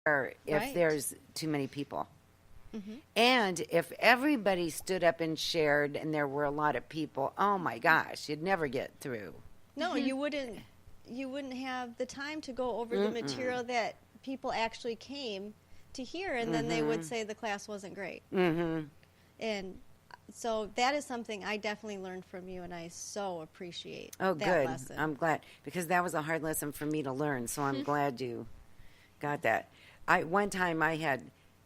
if there's too many people. And if everybody stood up and shared and there were a lot of people, oh my gosh, you'd never get through. No, you wouldn't have the time to go over the material that people actually came to hear, and then they would say the class wasn't great. And so that is something I definitely learned from you, and I so appreciate that lesson. I'm glad, because that was a hard lesson for me to learn, so I'm glad you got that. One time I had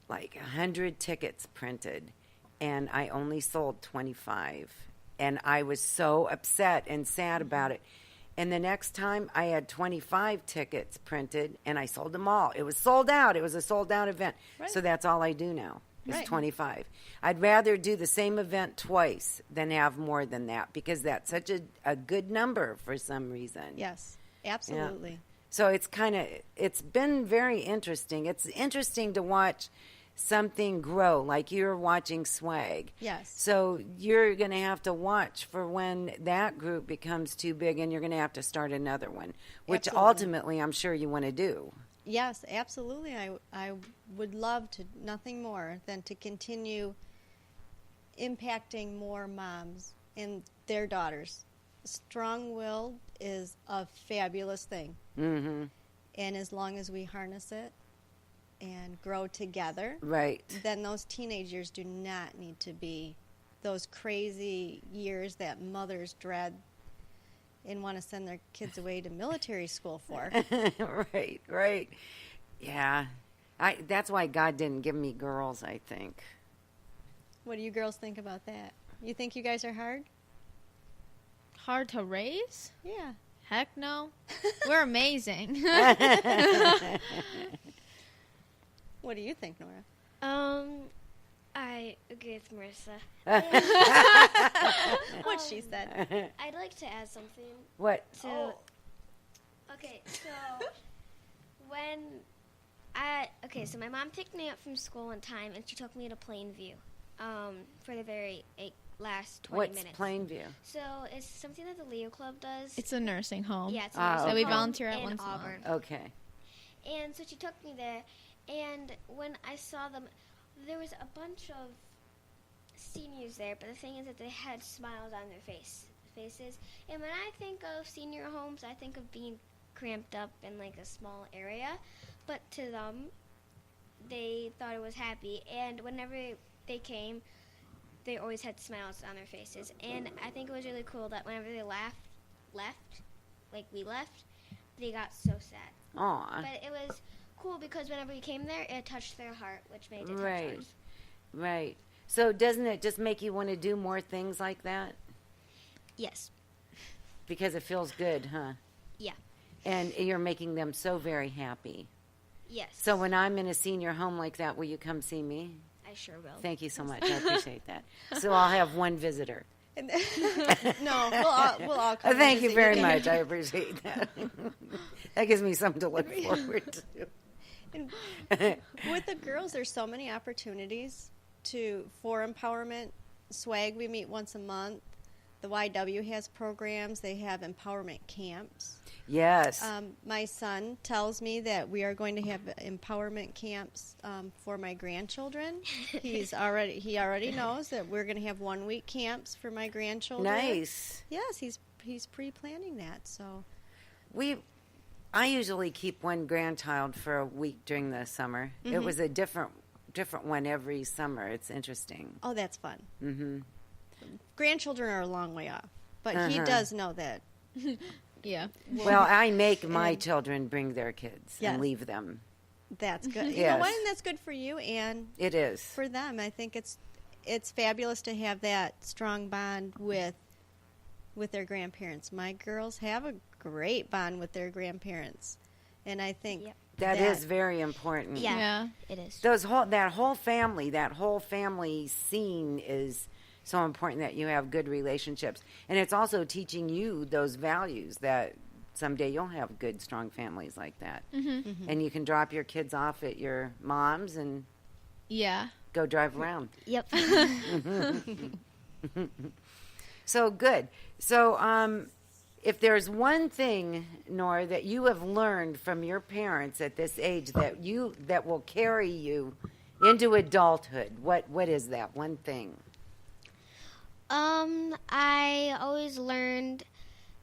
like 100 tickets printed, and I only sold 25, and I was so upset and sad about it. And the next time I had 25 tickets printed, and I sold them all. It was sold out. It was a sold-out event. Right. So that's all I do now is 25. I'd rather do the same event twice than have more than that, because that's such a good number for some reason. Yes, absolutely. Yeah. So it's been very interesting. It's interesting to watch something grow, like you're watching SWWaG. Yes. So you're going to have to watch for when that group becomes too big, and you're going to have to start another one, which ultimately I'm sure you want to do. Yes, absolutely. I would love to, nothing more than to continue impacting more moms and their daughters. Strong-willed is a fabulous thing. And as long as we harness it and grow together, then those teenage years do not need to be those crazy years that mothers dread and want to send their kids away to military school for. Right. Yeah. That's why God didn't give me girls, I think. What do you girls think about that? You think you guys are hard? Hard to raise? Yeah. Heck no. We're amazing. What do you think, Nora? I agree with Marissa. What she said. I'd like to add something. What? So, okay, so so my mom picked me up from school one time, and she took me to Plainview for the very last 20 minutes. What's Plainview? So it's something that the Leo Club does. It's a nursing home. Yeah, it's a nursing home. So we volunteer at in once Auburn. a month. Okay. And so she took me there, and when I saw them, there was a bunch of seniors there, but the thing is that they had smiles on their faces. And when I think of senior homes, I think of being cramped up in like a small area, but to them, they thought it was happy. And whenever they came, they always had smiles on their faces. And I think it was really cool that whenever they left, we left, they got so sad. Aw. But it was cool because whenever we came there, it touched their heart, which made it touch ours. Right. So doesn't it just make you want to do more things like that? Yes. Because it feels good, huh? Yeah. And you're making them so very happy. Yes. So when I'm in a senior home like that, will you come see me? I sure will. Thank you so much. I appreciate that. So I'll have one visitor. No, we'll all come. Thank you very much. I appreciate that. That gives me something to look forward to. And with the girls, there's so many opportunities for empowerment. SWWaG, we meet once a month. The YW has programs. They have empowerment camps. Yes. My son tells me that we are going to have empowerment camps for my grandchildren. He already knows that we're going to have 1 week camps for my grandchildren. Nice. Yes, he's pre-planning that. So I usually keep one grandchild for a week during the summer. It was a different one every summer. It's interesting. Oh, that's fun. Mm-hmm. Grandchildren are a long way off, but he does know that. Yeah. Well, I make my children bring their kids and leave them. That's good. Yes. You know what? And that's good for you and it is for them. I think it's fabulous to have that strong bond with their grandparents. My girls have a great bond with their grandparents, and I think that is very important. Yeah, it is. That whole family scene is so important, that you have good relationships. And it's also teaching you those values that someday you'll have good, strong families like that. And you can drop your kids off at your mom's and go drive around. Yep. So good. So if there's one thing, Nora, that you have learned from your parents at this age that will carry you into adulthood, what is that one thing? I always learned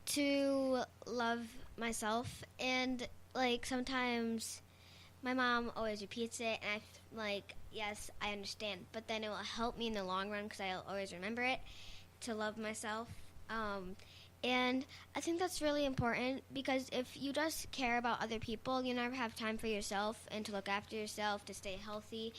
to love myself, and like sometimes my mom always repeats it, and yes, I understand, but then it will help me in the long run because I'll always remember it, to love myself. And I think that's really important, because if you just care about other people, you never have time for yourself and to look after yourself, to stay healthy.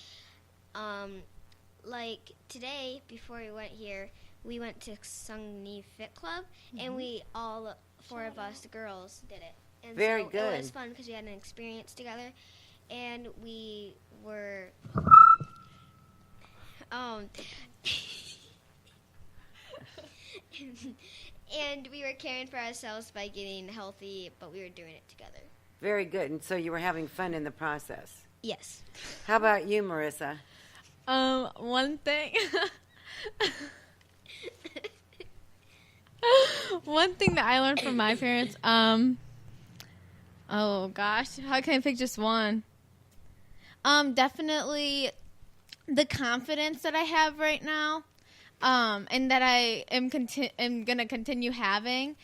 Like today, before we went here, we went to Sungni Fit Club, and we all four of us girls did it. And Very so good. It was fun because we had an experience together, and we were and we were caring for ourselves by getting healthy, but we were doing it together. Very good. And so you were having fun in the process. Yes. How about you, Marissa? One thing. One thing that I learned from my parents, oh gosh, how can I pick just one? Definitely the confidence that I have right now, and that I am gonna continue having,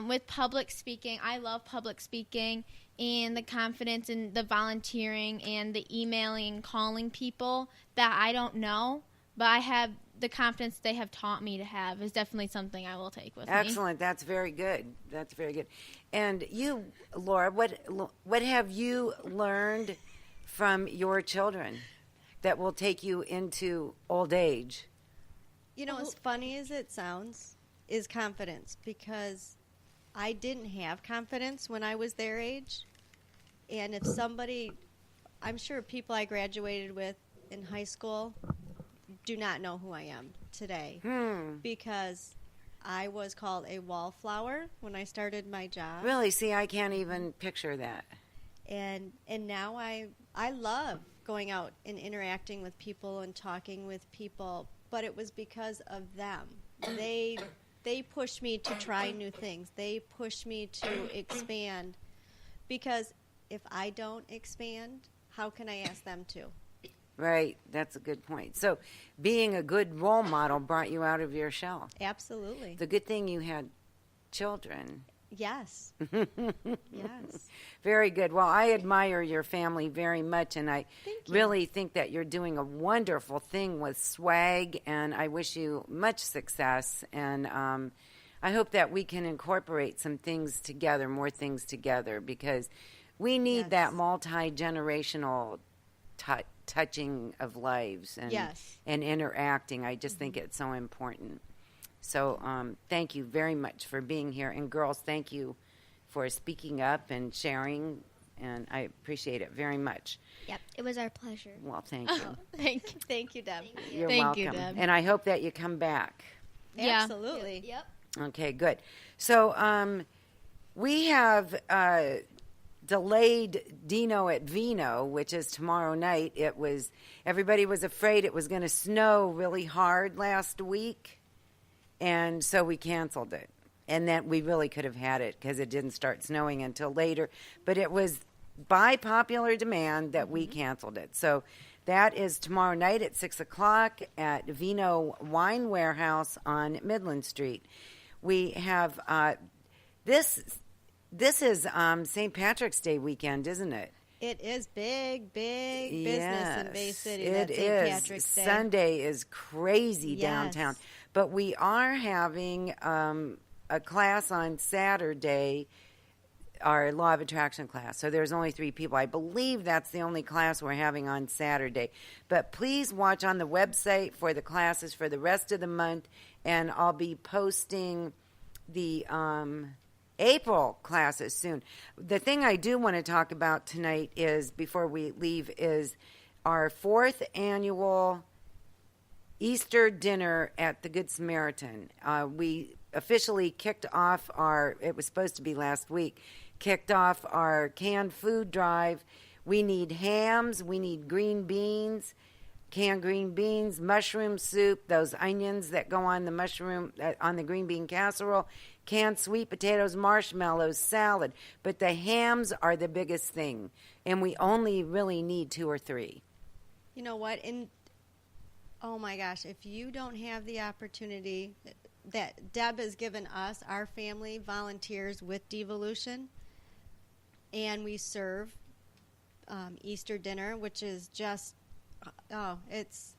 with public speaking. I love public speaking, and the confidence and the volunteering and the emailing, calling people that I don't know, but I have the confidence they have taught me to have is definitely something I will take with me. Excellent. That's very good. That's very good. And you, Laura, what have you learned from your children that will take you into old age? You know, as funny as it sounds, is confidence, because I didn't have confidence when I was their age. And if somebody, I'm sure people I graduated with in high school do not know who I am today, because I was called a wallflower when I started my job. Really? See, I can't even picture that. And now I love going out and interacting with people and talking with people, but it was because of them. They pushed me to try new things. They pushed me to expand, because if I don't expand, how can I ask them to? Right. That's a good point. So being a good role model brought you out of your shell. Absolutely. The good thing you had children. Yes. Yes. Very good. Well, I admire your family very much, and I really think that you're doing a wonderful thing with SWWaG, and I wish you much success. And I hope that we can incorporate some things together, more things together, because we need that multi-generational touching of lives and interacting. I just think it's so important. So thank you very much for being here. And girls, thank you for speaking up and sharing, and I appreciate it very much. Yep, it was our pleasure. Well, thank you. Thank you. Thank you, Deb. You're Thank welcome. you, Deb. And I hope that you come back. Yeah. Absolutely. Yep. Okay, good. So we have delayed Dino at Vino, which is tomorrow night. Everybody was afraid it was going to snow really hard last week, and so we canceled it. And then we really could have had it because it didn't start snowing until later. But it was by popular demand that we canceled it. So that is tomorrow night at 6 o'clock at Vino Wine Warehouse on Midland Street. We have this is St. Patrick's Day weekend, isn't it? It is big business in Bay City. It That's is. St. Patrick's Day. Sunday is crazy downtown. Yes. But we are having a class on Saturday, our Law of Attraction class. So there's only 3 people. I believe that's the only class we're having on Saturday. But please watch on the website for the classes for the rest of the month, and I'll be posting the April classes soon. The thing I do want to talk about tonight is, before we leave, is our 4th annual Easter dinner at the Good Samaritan. We officially kicked off it was supposed to be last week, kicked off our canned food drive. We need hams, we need green beans, canned green beans, mushroom soup, those onions that go on the mushroom, on the green bean casserole, canned sweet potatoes, marshmallows, salad. But the hams are the biggest thing, and we only really need 2 or 3. You know what? Oh my gosh, if you don't have the opportunity that Deb has given us, our family volunteers with Divalution, and we serve Easter dinner, which is just, it's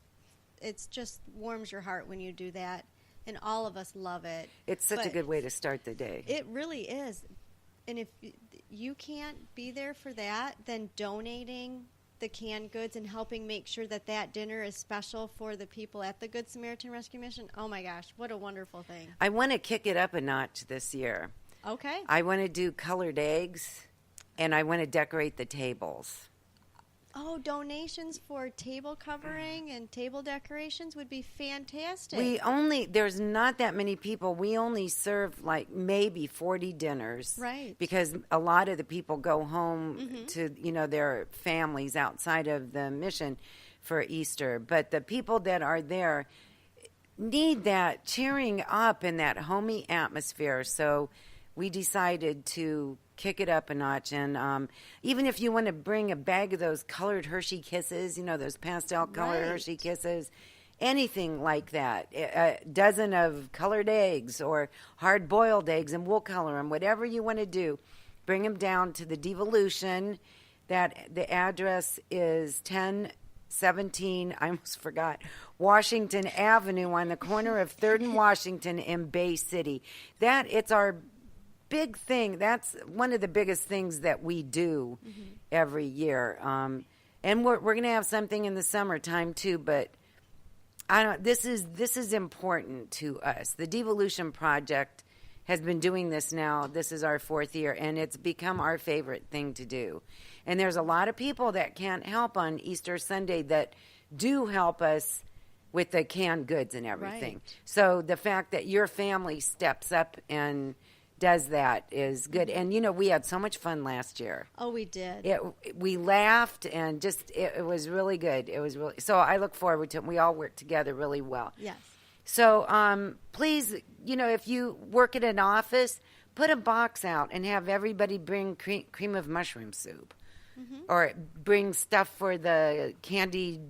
just warms your heart when you do that, and all of us love it. It's such a good way to start the day. It really is. And if you can't be there for that, then donating the canned goods and helping make sure that that dinner is special for the people at the Good Samaritan Rescue Mission, oh my gosh, what a wonderful thing. I want to kick it up a notch this year. Okay. I want to do colored eggs, and I want to decorate the tables. Oh, donations for table covering and table decorations would be fantastic. There's not that many people. We only serve like maybe 40 dinners. Right. Because a lot of the people go home to, their families outside of the mission for Easter. But the people that are there need that cheering up and that homey atmosphere. So we decided to kick it up a notch, and even if you want to bring a bag of those colored Hershey Kisses, those pastel colored Hershey Kisses, anything like that, a dozen of colored eggs or hard-boiled eggs, and we'll color them, whatever you want to do, bring them down to the Divalution. That the address is 1017, I almost forgot, Washington Avenue on the corner of 3rd and Washington in Bay City. It's our big thing. That's one of the biggest things that we do every year. And we're going to have something in the summertime too, but this is important to us. The Divalution Project has been doing this now. This is our 4th year, and it's become our favorite thing to do. And there's a lot of people that can't help on Easter Sunday that do help us with the canned goods and everything. Right. So the fact that your family steps up and does that is good. And, we had so much fun last year. Oh, we did. We laughed, and just it was really good. It was really, so I look forward to it. We all work together really well. Yes. So please, if you work at an office, put a box out and have everybody bring cream of mushroom soup. Or bring stuff for the candied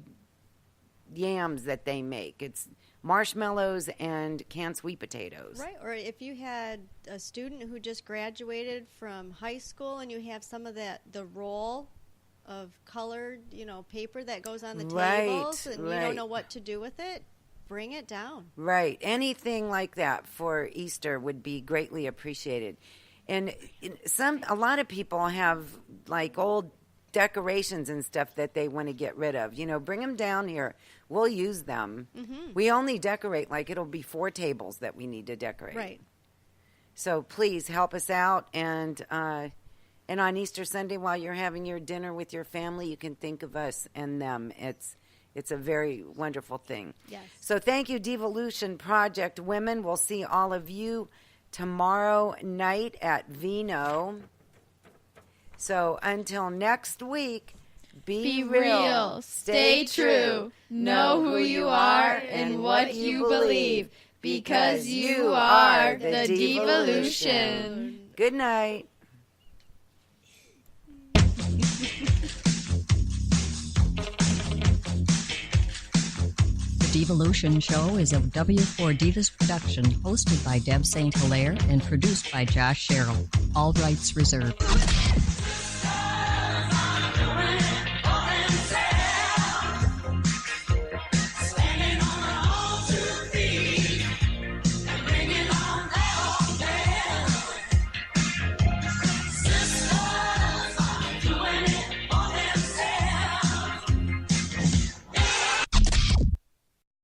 yams that they make. It's marshmallows and canned sweet potatoes. Right, or if you had a student who just graduated from high school and you have some of the roll of colored, paper that goes on the tables and you don't know what to do with it, bring it down. Right, anything like that for Easter would be greatly appreciated. And a lot of people have like old decorations and stuff that they want to get rid of. Bring them down here. We'll use them. We only decorate, it'll be 4 tables that we need to decorate. Right. So please help us out. And on Easter Sunday, while you're having your dinner with your family, you can think of us and them. It's a very wonderful thing. Yes. So thank you, Divalution Project Women. We'll see all of you tomorrow night at Vino. So until next week, be real, stay true, know who you are and what you believe, because you are the Divalution. Good night. The Divalution Show is a W4 Divas production, hosted by Deb St.Hilaire and produced by Josh Sherrill. All rights reserved.